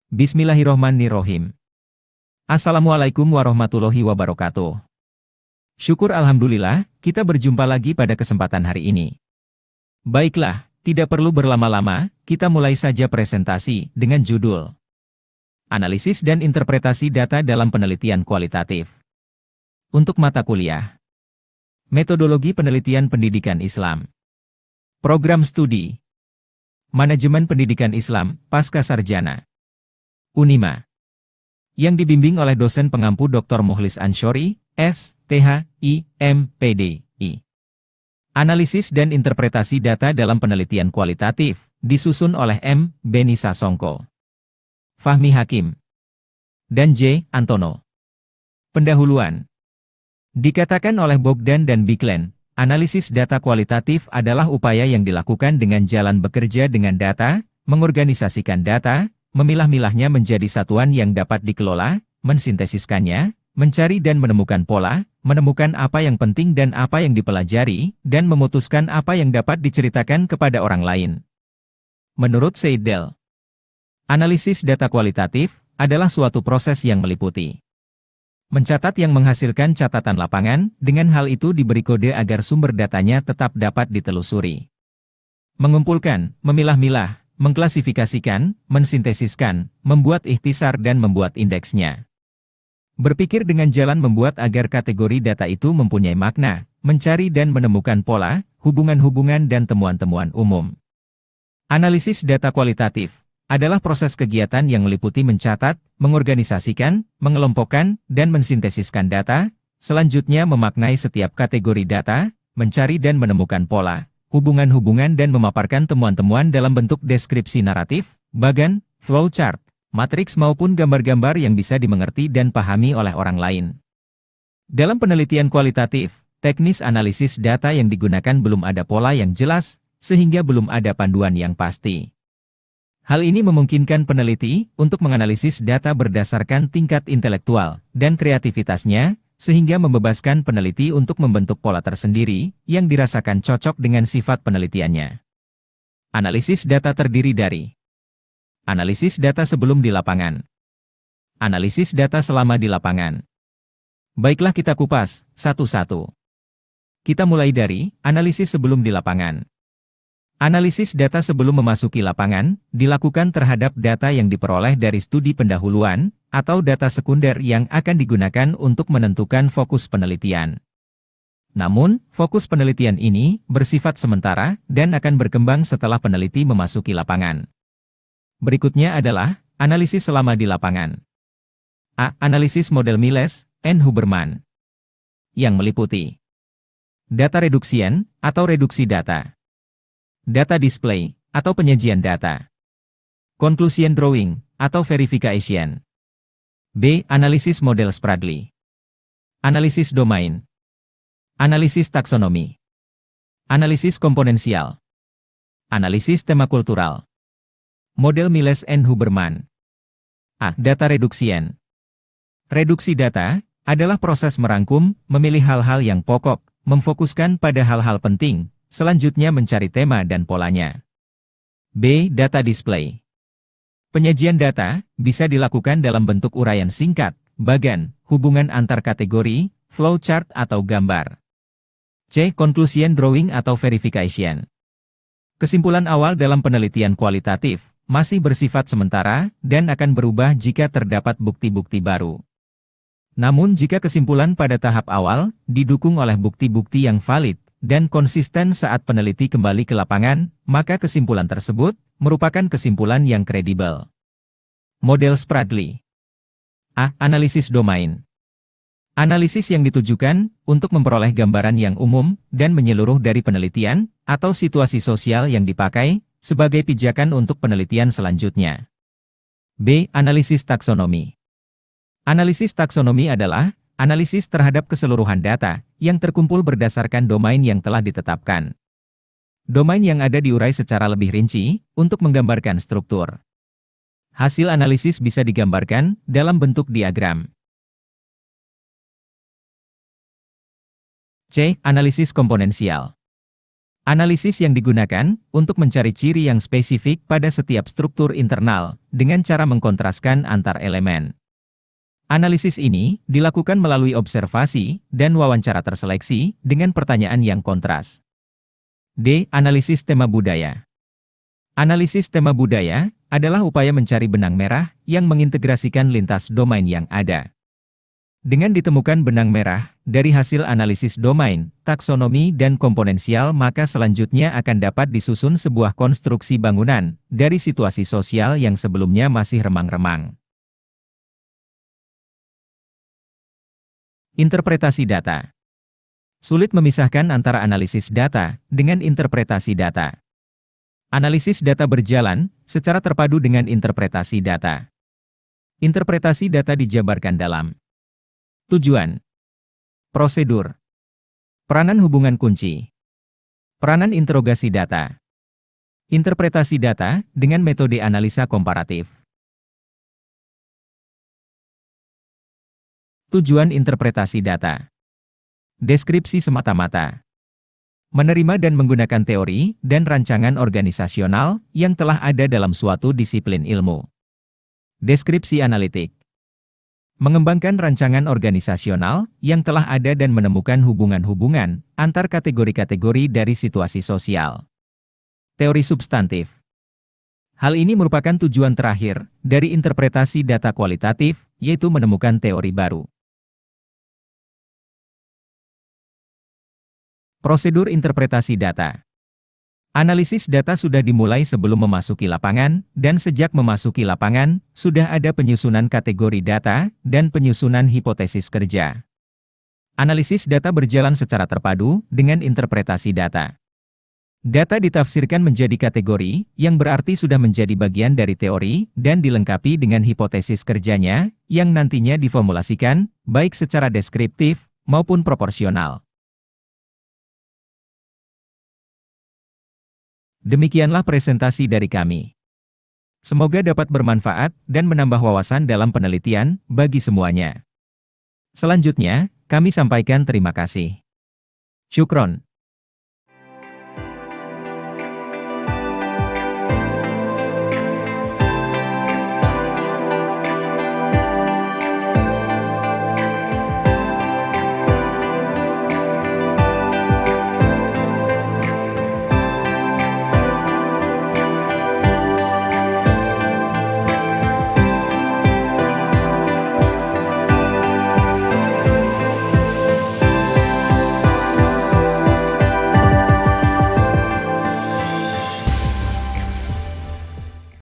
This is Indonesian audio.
Bismillahirrohmanirrohim. Assalamualaikum warahmatullahi wabarakatuh. Syukur alhamdulillah, kita berjumpa lagi pada kesempatan hari ini. Baiklah, tidak perlu berlama-lama, kita mulai saja presentasi dengan judul Analisis dan Interpretasi Data dalam Penelitian Kualitatif. Untuk mata kuliah Metodologi Penelitian Pendidikan Islam. Program Studi Manajemen Pendidikan Islam, Pasca Sarjana. Unima. Yang dibimbing oleh dosen pengampu Dr. Mukhlis Ansyori, S.Th.I. M.Pd.I. Analisis dan Interpretasi Data dalam Penelitian Kualitatif, disusun oleh M. Beni Sasongko, Fahmi Hakim, dan J. Antono. Pendahuluan. Dikatakan oleh Bogdan dan Biklen, analisis data kualitatif adalah upaya yang dilakukan dengan jalan bekerja dengan data, mengorganisasikan data, memilah-milahnya menjadi satuan yang dapat dikelola, mensintesiskannya, mencari dan menemukan pola, menemukan apa yang penting dan apa yang dipelajari, dan memutuskan apa yang dapat diceritakan kepada orang lain. Menurut Seidel, analisis data kualitatif adalah suatu proses yang meliputi mencatat yang menghasilkan catatan lapangan, dengan hal itu diberi kode agar sumber datanya tetap dapat ditelusuri. Mengumpulkan, memilah-milah, mengklasifikasikan, mensintesiskan, membuat ikhtisar dan membuat indeksnya. Berpikir dengan jalan membuat agar kategori data itu mempunyai makna, mencari dan menemukan pola, hubungan-hubungan dan temuan-temuan umum. Analisis data kualitatif adalah proses kegiatan yang meliputi mencatat, mengorganisasikan, mengelompokkan, dan mensintesiskan data, selanjutnya memaknai setiap kategori data, mencari dan menemukan pola, hubungan-hubungan dan memaparkan temuan-temuan dalam bentuk deskripsi naratif, bagan, flowchart, matriks maupun gambar-gambar yang bisa dimengerti dan pahami oleh orang lain. Dalam penelitian kualitatif, teknis analisis data yang digunakan belum ada pola yang jelas, sehingga belum ada panduan yang pasti. Hal ini memungkinkan peneliti untuk menganalisis data berdasarkan tingkat intelektual dan kreativitasnya, sehingga membebaskan peneliti untuk membentuk pola tersendiri yang dirasakan cocok dengan sifat penelitiannya. Analisis data terdiri dari analisis data sebelum di lapangan, analisis data selama di lapangan. Baiklah kita kupas satu-satu. Kita mulai dari analisis sebelum di lapangan. Analisis data sebelum memasuki lapangan dilakukan terhadap data yang diperoleh dari studi pendahuluan atau data sekunder yang akan digunakan untuk menentukan fokus penelitian. Namun, fokus penelitian ini bersifat sementara dan akan berkembang setelah peneliti memasuki lapangan. Berikutnya adalah analisis selama di lapangan. A. Analisis model Miles and Huberman, yang meliputi data reduction atau reduksi data, data display, atau penyajian data, conclusion drawing, atau verification. B. Analisis model Spradley, analisis domain, analisis taksonomi, analisis komponensial, analisis tema kultural, model Miles and Huberman. A. Data reduction. Reduksi data adalah proses merangkum, memilih hal-hal yang pokok, memfokuskan pada hal-hal penting, selanjutnya mencari tema dan polanya. B. Data display. Penyajian data bisa dilakukan dalam bentuk uraian singkat, bagan, hubungan antar kategori, flowchart atau gambar. C. Conclusion drawing atau verification. Kesimpulan awal dalam penelitian kualitatif masih bersifat sementara dan akan berubah jika terdapat bukti-bukti baru. Namun jika kesimpulan pada tahap awal didukung oleh bukti-bukti yang valid dan konsisten saat peneliti kembali ke lapangan, maka kesimpulan tersebut merupakan kesimpulan yang kredibel. Model Spradley. A. Analisis domain. Analisis yang ditujukan untuk memperoleh gambaran yang umum dan menyeluruh dari penelitian atau situasi sosial yang dipakai sebagai pijakan untuk penelitian selanjutnya. B. Analisis taksonomi. Analisis taksonomi adalah analisis terhadap keseluruhan data yang terkumpul berdasarkan domain yang telah ditetapkan. Domain yang ada diurai secara lebih rinci untuk menggambarkan struktur. Hasil analisis bisa digambarkan dalam bentuk diagram. C. Analisis komponensial. Analisis yang digunakan untuk mencari ciri yang spesifik pada setiap struktur internal dengan cara mengkontraskan antar elemen. Analisis ini dilakukan melalui observasi dan wawancara terseleksi dengan pertanyaan yang kontras. D. Analisis tema budaya. Analisis tema budaya adalah upaya mencari benang merah yang mengintegrasikan lintas domain yang ada. Dengan ditemukan benang merah dari hasil analisis domain, taksonomi, dan komponensial, maka selanjutnya akan dapat disusun sebuah konstruksi bangunan dari situasi sosial yang sebelumnya masih remang-remang. Interpretasi data. Sulit memisahkan antara analisis data dengan interpretasi data. Analisis data berjalan secara terpadu dengan interpretasi data. Interpretasi data dijabarkan dalam tujuan, prosedur, peranan hubungan kunci, peranan interogasi data, interpretasi data dengan metode analisa komparatif. Tujuan interpretasi data. Deskripsi semata-mata. Menerima dan menggunakan teori dan rancangan organisasional yang telah ada dalam suatu disiplin ilmu. Deskripsi analitik. Mengembangkan rancangan organisasional yang telah ada dan menemukan hubungan-hubungan antar kategori-kategori dari situasi sosial. Teori substantif. Hal ini merupakan tujuan terakhir dari interpretasi data kualitatif, yaitu menemukan teori baru. Prosedur interpretasi data. Analisis data sudah dimulai sebelum memasuki lapangan, dan sejak memasuki lapangan, sudah ada penyusunan kategori data dan penyusunan hipotesis kerja. Analisis data berjalan secara terpadu dengan interpretasi data. Data ditafsirkan menjadi kategori, yang berarti sudah menjadi bagian dari teori, dan dilengkapi dengan hipotesis kerjanya, yang nantinya diformulasikan, baik secara deskriptif maupun proporsional. Demikianlah presentasi dari kami. Semoga dapat bermanfaat dan menambah wawasan dalam penelitian bagi semuanya. Selanjutnya, kami sampaikan terima kasih. Syukron.